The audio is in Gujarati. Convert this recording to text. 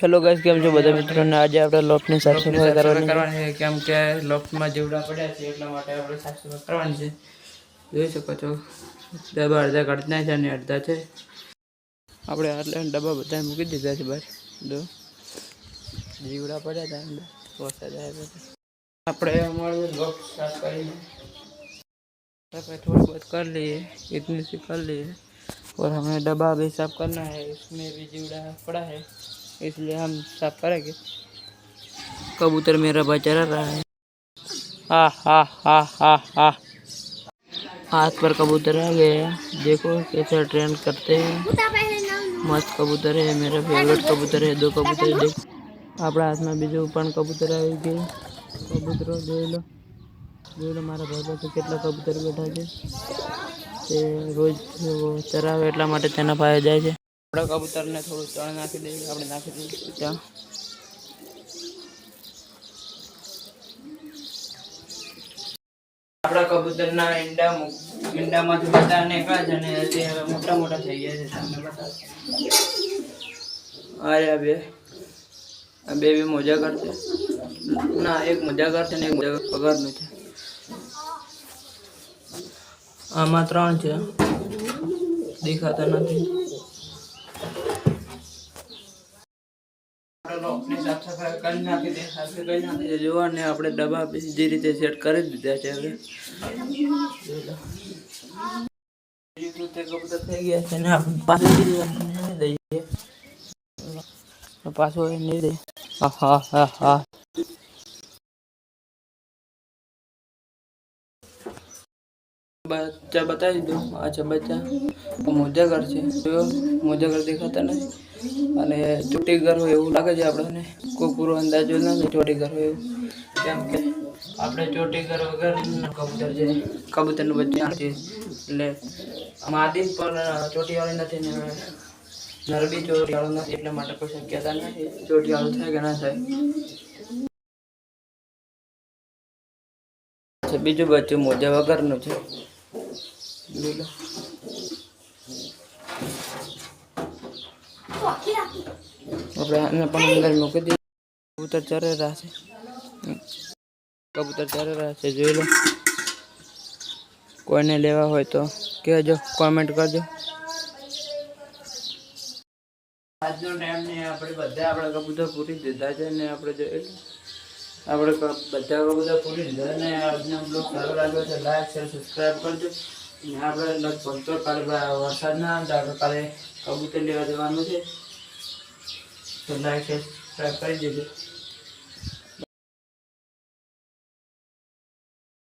हेलो गाइस, કેમ છો બધા મિત્રોને? આજે આપણે લોફ્ટની સાફ સફાઈ કરવાની છે કેમ કે લોફ્ટમાં જેવડા પડ્યા છે એટલા માટે આપણે સાફ સફાઈ કરવાની છે. જોઈ શકો છો ડબ્બા અડધા કાઢના છે અને અડધા છે. આપણે આટલા ડબ્બા બધા મૂકી દીધા છે બહાર. જો જીવડા પડ્યા હતા અંદર વરસાદ આવ્યો હતો. આપણે અમારું લોફ્ટ સાફ કરીને सफाई थोड़ी बहुत कर लिए, इतनी सी कर लिए और हमें डब्बा भी साफ करना है. इसमें भी जीवड़ा पड़ा है इसलिए हम साफ करेंगे. कबूतर मेरा बचा रहा है. हा हा हा हा हा. हाथ पर कबूतर आ गए. देखो कैसे ट्रेन करते हैं. मस्त कबूतर है, मेरा फेवरेट कबूतर है. दो कबूतर देखो આપણા હાથમાં બીજું પણ કબૂતર આવી ગયું. કબૂતરો જોઈ લો મારા ભાઈ પાસે કેટલા કબૂતર બેઠા છે. તે રોજ ચરાવે એટલા માટે તેના પાસે જાય છે. આપણા કબૂતરને થોડું ચણ નાખી દઈએ. આપણે નાખી દઈએ ચણ. આપણા કબૂતરના ઈંડામાંથી બધા નીકળ્યા છે અને તે હવે મોટા મોટા થઈ ગયા છે. તમને બતાવું. આ બે બી મોજા કરશે. ના, એક મોજા કરશે ને એક મોજા પગારનું છે. આમાં 3 છે, દેખાતા નથી. સાફ સફાઈ કરી નાખી દે. સાફ સફાઈ નાખી દે જોવા ને આપણે ડબ્બા જે રીતે સેટ કરી દીધા છે. હવે કબૂતર થઈ ગયા છે ને આપણે પાછું દઈએ. પાછું નહીં દઈએ. હા હા હા હા. બચ્ચા બતાવી દો. અચ્છા બચ્ચા મોજાગર છે. મોજાગર દેખાતા નથી અને ચોટી ઘર હોય એવું લાગે છે આપણને. કોઈ પૂરો અંદાજો નથી ચોટી ઘર હોય એવું. કેમ કે આપણે ચોટી ઘર વગર કબૂતર છે. કબૂતરનું બચ્ચું છે એટલે માદી પણ ચોટીવાળી નથી ને નરબી ચોટીવાળું નથી. એટલા માટે કોઈ શક્યતા નથી ચોટીવાળું થાય કે ના થાય. બીજું બચ્ચું મોજા વગરનું છે. આપણે આને પણ અંદર મૂકી દઈએ. કબૂતર ચરે રહ્યા છે. કબૂતર ચરે રહ્યા છે, જોઈ લો. કોઈને લેવા હોય તો કહેજો, કોમેન્ટ કરજો. આજનો ટાઈમ ને આપણે બધા આપણા કબૂતર પૂરી દીધા છે ને આપણે બધા કબૂતર પૂરી દીધા અને આજનો બ્લોગ સારો લાગ્યો છે. લાઈક શેર સબસ્ક્રાઈબ કરજો. ને આપણે લગભગ તો કાલે વરસાદ ના આવે તો આપણે કાલે કબૂતર લેવા જવાનું છે. તો લાઈક શેર સબસ્ક્રાઈબ કરી દેજો.